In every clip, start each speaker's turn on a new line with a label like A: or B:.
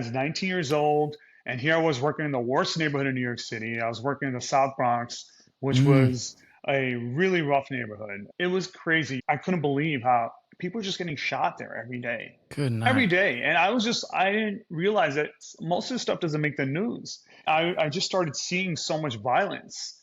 A: was 19 years old, and here I was working in the worst neighborhood in New York City. I was working in the South Bronx, which
B: Mm,
A: was a really rough neighborhood. It was crazy. I couldn't believe how people were just getting shot there every day.
B: good
A: Every
B: night.
A: day. And I didn't realize that most of this stuff doesn't make the news. I just started seeing so much violence.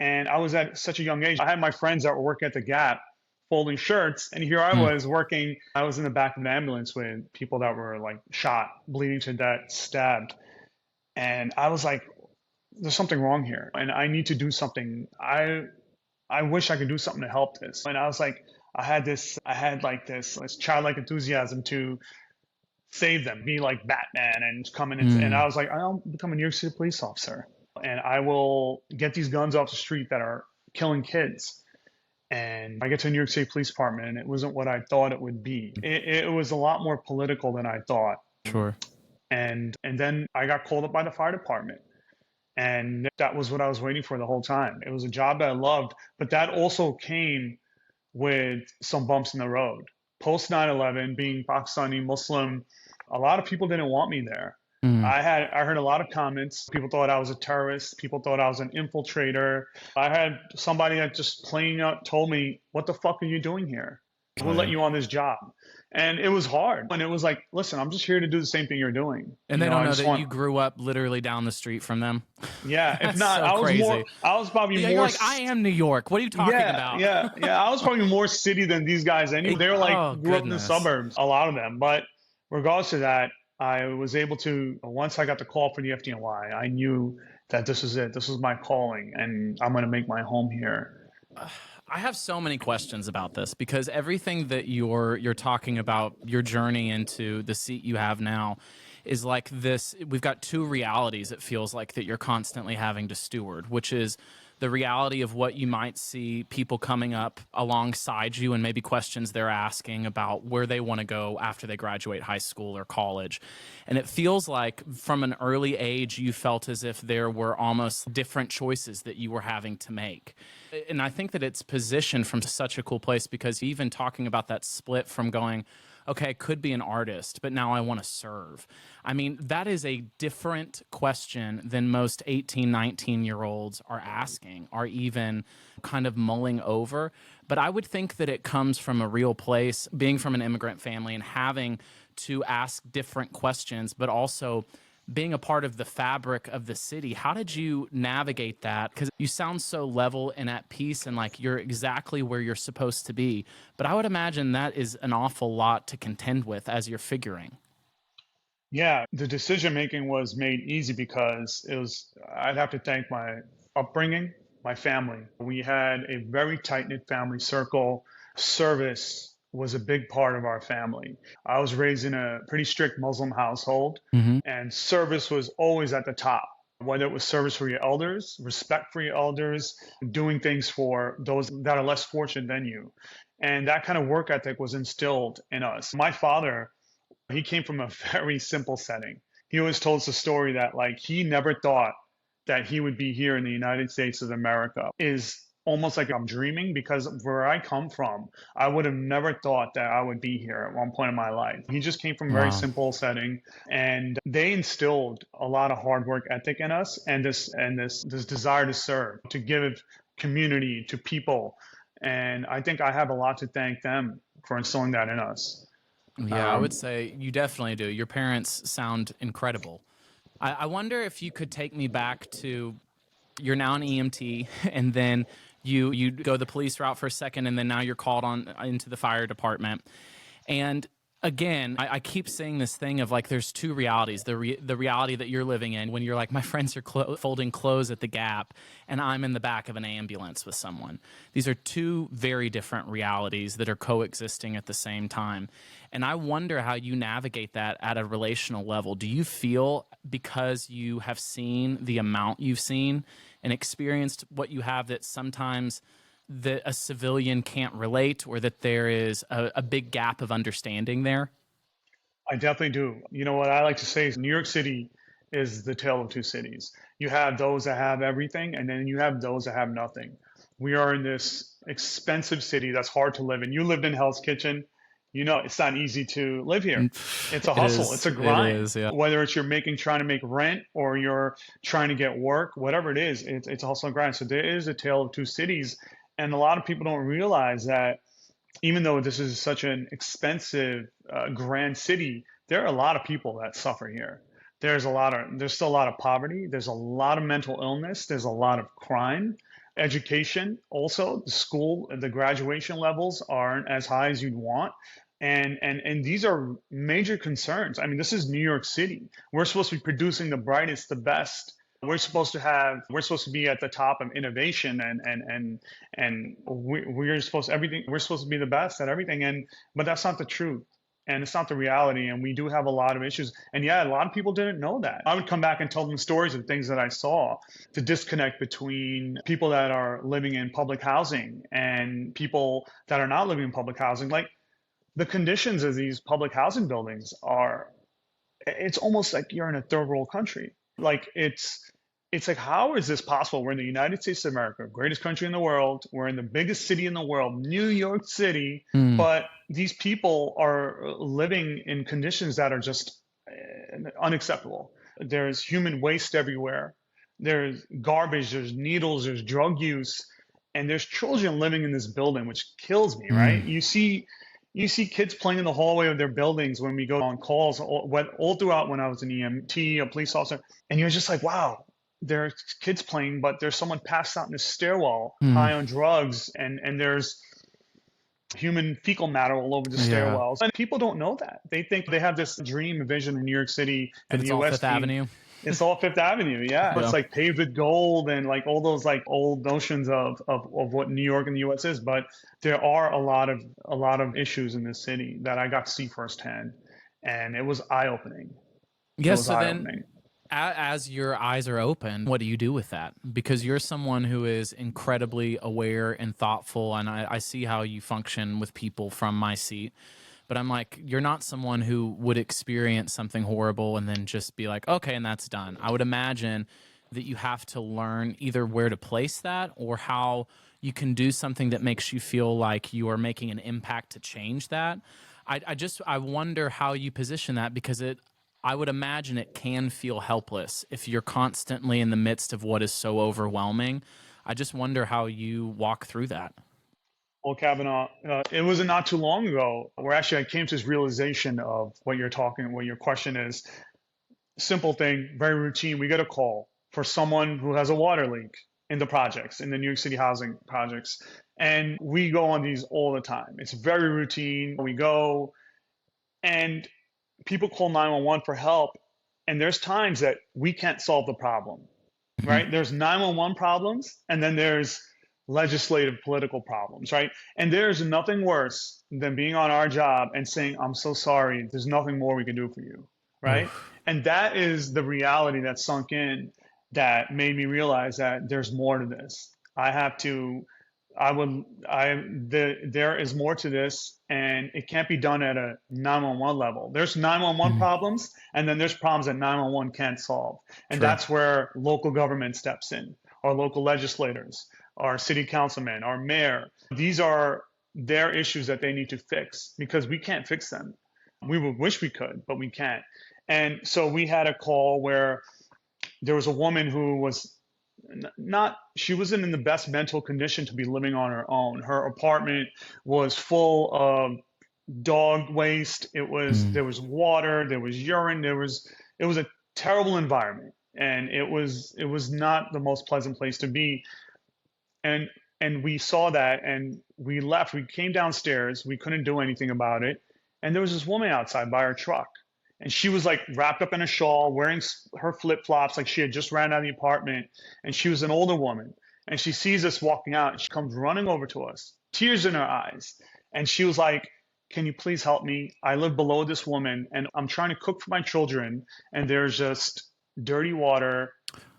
A: And I was at such a young age. I had my friends that were working at the Gap folding shirts. And here I
B: Mm,
A: was working. I was in the back of an ambulance with people that were like shot, bleeding to death, stabbed. And I was like, there's something wrong here. And I need to do something. I wish I could do something to help this. And I was like, I had like this childlike enthusiasm to save them, be like Batman and come in and I
B: mm.
A: was like, I'll become a New York City police officer and I will get these guns off the street that are killing kids. And I get to the New York City Police Department and it wasn't what I thought it would be. It was a lot more political than I thought.
B: Sure.
A: And then I got called up by the fire department. And that was what I was waiting for the whole time. It was a job that I loved, but that also came with some bumps in the road. Post 9/11, being Pakistani Muslim, a lot of people didn't want me there.
B: Mm,
A: I heard a lot of comments. People thought I was a terrorist. People thought I was an infiltrator. I had somebody that just plain out told me, "What the fuck are you doing here? We'll
B: got
A: let
B: it.
A: you on this job." And it was hard. And it was like, listen, I'm just here to do the same thing you're doing.
B: And they don't
A: I
B: know
A: just
B: that
A: want,
B: you grew up literally down the street from them.
A: yeah. If
B: That's
A: not,
B: so crazy.
A: I was probably
B: Yeah, you're
A: more.
B: like, I am New York. What are you talking
A: Yeah,
B: about?
A: yeah, yeah. I was probably more city than these guys anyway. They were like
B: Oh,
A: grew up in the
B: goodness.
A: suburbs, a lot of them. But regardless of that, I was able to, once I got the call for the FDNY, I knew that this is it. This was my calling, and I'm going to make my home here.
B: I have so many questions about this because everything that you're talking about, your journey into the seat you have now, is like this. We've got two realities. It feels like that you're constantly having to steward, which is the reality of what you might see people coming up alongside you and maybe questions they're asking about where they want to go after they graduate high school or college. And it feels like from an early age, you felt as if there were almost different choices that you were having to make. And I think that it's positioned from such a cool place because even talking about that split from going, okay, I could be an artist, but now I want to serve. I mean, that is a different question than most 18, 19-year-olds are asking, are even kind of mulling over. But I would think that it comes from a real place, being from an immigrant family and having to ask different questions, but also being a part of the fabric of the city. How did you navigate that? Because you sound so level and at peace and like you're exactly where you're supposed to be. But I would imagine that is an awful lot to contend with as you're figuring.
A: Yeah, the decision making was made easy because I'd have to thank my upbringing, my family. We had a very tight-knit family circle. Service was a big part of our family. I was raised in a pretty strict Muslim household,
B: Mm-hmm.
A: and service was always at the top. Whether it was service for your elders, respect for your elders, doing things for those that are less fortunate than you. And that kind of work ethic was instilled in us. My father, he came from a very simple setting. He always told us a story that like he never thought that he would be here in the United States of America is almost like I'm dreaming because where I come from, I would have never thought that I would be here at one point in my life. He just came from a very
B: Wow.
A: simple setting and they instilled a lot of hard work ethic in us and this desire to serve, to give community to people. And I think I have a lot to thank them for instilling that in us.
B: Yeah, I would
A: Um,
B: say you definitely do. Your parents sound incredible. I wonder if you could take me back to you're now an EMT, and then you go the police route for a second, and then now you're called on into the fire department. And again, I keep saying this thing of like there's two realities: the reality that you're living in when you're like my friends are folding clothes at the Gap, and I'm in the back of an ambulance with someone. These are two very different realities that are coexisting at the same time. And I wonder how you navigate that at a relational level. Do you feel because you have seen the amount you've seen and experienced what you have that sometimes that a civilian can't relate or that there is a big gap of understanding there?
A: I definitely do. You know what I like to say is New York City is the tale of two cities. You have those that have everything, and then you have those that have nothing. We are in this expensive city that's hard to live in. You lived in Hell's Kitchen. it's not easy to live here. It's a
B: It
A: hustle. It's
B: is.
A: a
B: It
A: grind.
B: is. Yeah.
A: Whether it's trying to make rent or you're trying to get work, whatever it is, it's a hustle and grind. So there is a tale of two cities. And a lot of people don't realize that even though this is such an expensive, grand city, there are a lot of people that suffer here. There's still a lot of poverty. There's a lot of mental illness. There's a lot of crime. Education also, the graduation levels aren't as high as you'd want. And these are major concerns. I mean, this is New York City. We're supposed to be producing the brightest, the best. We're supposed to be at the top of innovation, and we're supposed to be the best at everything, but that's not the truth, and it's not the reality, and we do have a lot of issues. And yeah, a lot of people didn't know that. I would come back and tell them stories of things that I saw, the disconnect between people that are living in public housing and people that are not living in public housing. Like, the conditions of these public housing buildings are, it's almost like you're in a third world country. Like, it's like, how is this possible? We're in the United States of America, greatest country in the world. We're in the biggest city in the world, New York City,
B: Mm.
A: but these people are living in conditions that are just unacceptable. There's human waste everywhere. There's garbage, there's needles, there's drug use, and there's children living in this building, which kills me, right?
B: Mm.
A: You see kids playing in the hallway of their buildings when we go on calls, all throughout when I was an EMT, a police officer, and you're just like, wow, there's kids playing, but there's someone passed out in the stairwell,
B: Mm.
A: high on drugs, and there's human fecal matter all over the
B: Yeah.
A: stairwells. And people don't know that. They think they have this dream vision in New York City
B: But
A: and
B: it's
A: the
B: all
A: US
B: Fifth Avenue.
A: it's all Fifth Avenue, yeah.
B: Yeah.
A: It's like paved with gold and like all those like old notions of what New York and the US is. But there are a lot of issues in this city that I got to see firsthand. And it was eye-opening. It
B: Yes.
A: was
B: So then,
A: eye-opening.
B: as your eyes are open, what do you do with that? Because you're someone who is incredibly aware and thoughtful, and I see how you function with people from my seat. But I'm like, you're not someone who would experience something horrible and then just be like, okay, and that's done. I would imagine that you have to learn either where to place that or how you can do something that makes you feel like you are making an impact to change that. I wonder how you position that, because I would imagine it can feel helpless if you're constantly in the midst of what is so overwhelming. I just wonder how you walk through that.
A: Well, Kavanaugh, it was not too long ago where actually I came to this realization of what your question is. Simple thing, very routine. We get a call for someone who has a water leak in the New York City housing projects. And we go on these all the time. It's very routine. We go and people call 911 for help. And there's times that we can't solve the problem,
B: Mhm.
A: right? There's 911 problems, and then there's legislative political problems, right? And there's nothing worse than being on our job and saying, I'm so sorry, there's nothing more we can do for you, right?
B: Oof.
A: And that is the reality that sunk in, that made me realize that there's more to this. I have to, I would, I, there is more to this, and it can't be done at a 911 level. There's 911
B: Mhm.
A: problems, and then there's problems that 911 can't solve. And
B: True.
A: that's where local government steps in, our local legislators, our city councilman, our mayor. These are their issues that they need to fix because we can't fix them. We would wish we could, but we can't. And so we had a call where there was a woman who was she wasn't in the best mental condition to be living on her own. Her apartment was full of dog waste.
B: Mm.
A: There was water, there was urine, it was a terrible environment. And it was not the most pleasant place to be. And we saw that and we left. We came downstairs. We couldn't do anything about it. And there was this woman outside by her truck. And she was like wrapped up in a shawl, wearing her flip flops, like she had just ran out of the apartment. And she was an older woman. And she sees us walking out and she comes running over to us, tears in her eyes. And she was like, can you please help me? I live below this woman and I'm trying to cook for my children. And there's just dirty water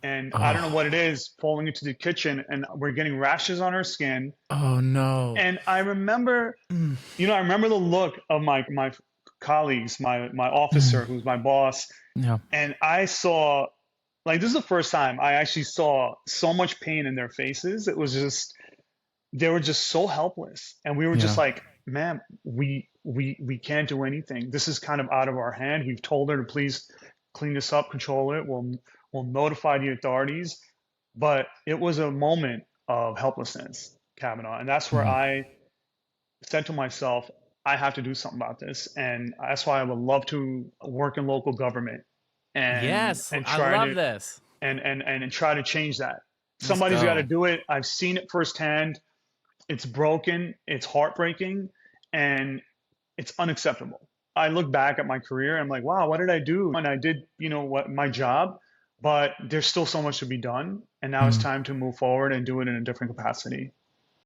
A: and I don't know what
B: Oh.
A: it is falling into the kitchen and we're getting rashes on our skin.
B: Oh no.
A: And I remember,
B: Mm.
A: I remember the look of my colleagues, my officer,
B: Mm.
A: who's my boss,
B: Yeah.
A: and I saw, like, this is the first time I actually saw so much pain in their faces. It was just, they were just so helpless. And we were just
B: Yeah.
A: like, ma'am, we can't do anything. This is kind of out of our hand. We've told her to please clean this up, control it. We'll notify the authorities. But it was a moment of helplessness, Kavanaugh, and that's where
B: Mhm.
A: I said to myself, I have to do something about this, and that's why I would love to work in local government
B: Yes,
A: and
B: I
A: try
B: love
A: to
B: this.
A: and try to change that.
B: Let's
A: Somebody's got to
B: go.
A: do it. I've seen it firsthand. It's broken, it's heartbreaking, and it's unacceptable. I look back at my career, I'm like, wow, what did I do? And I did, what my job, but there's still so much to be done. And now it's
B: Mhm.
A: time to move forward and do it in a different capacity.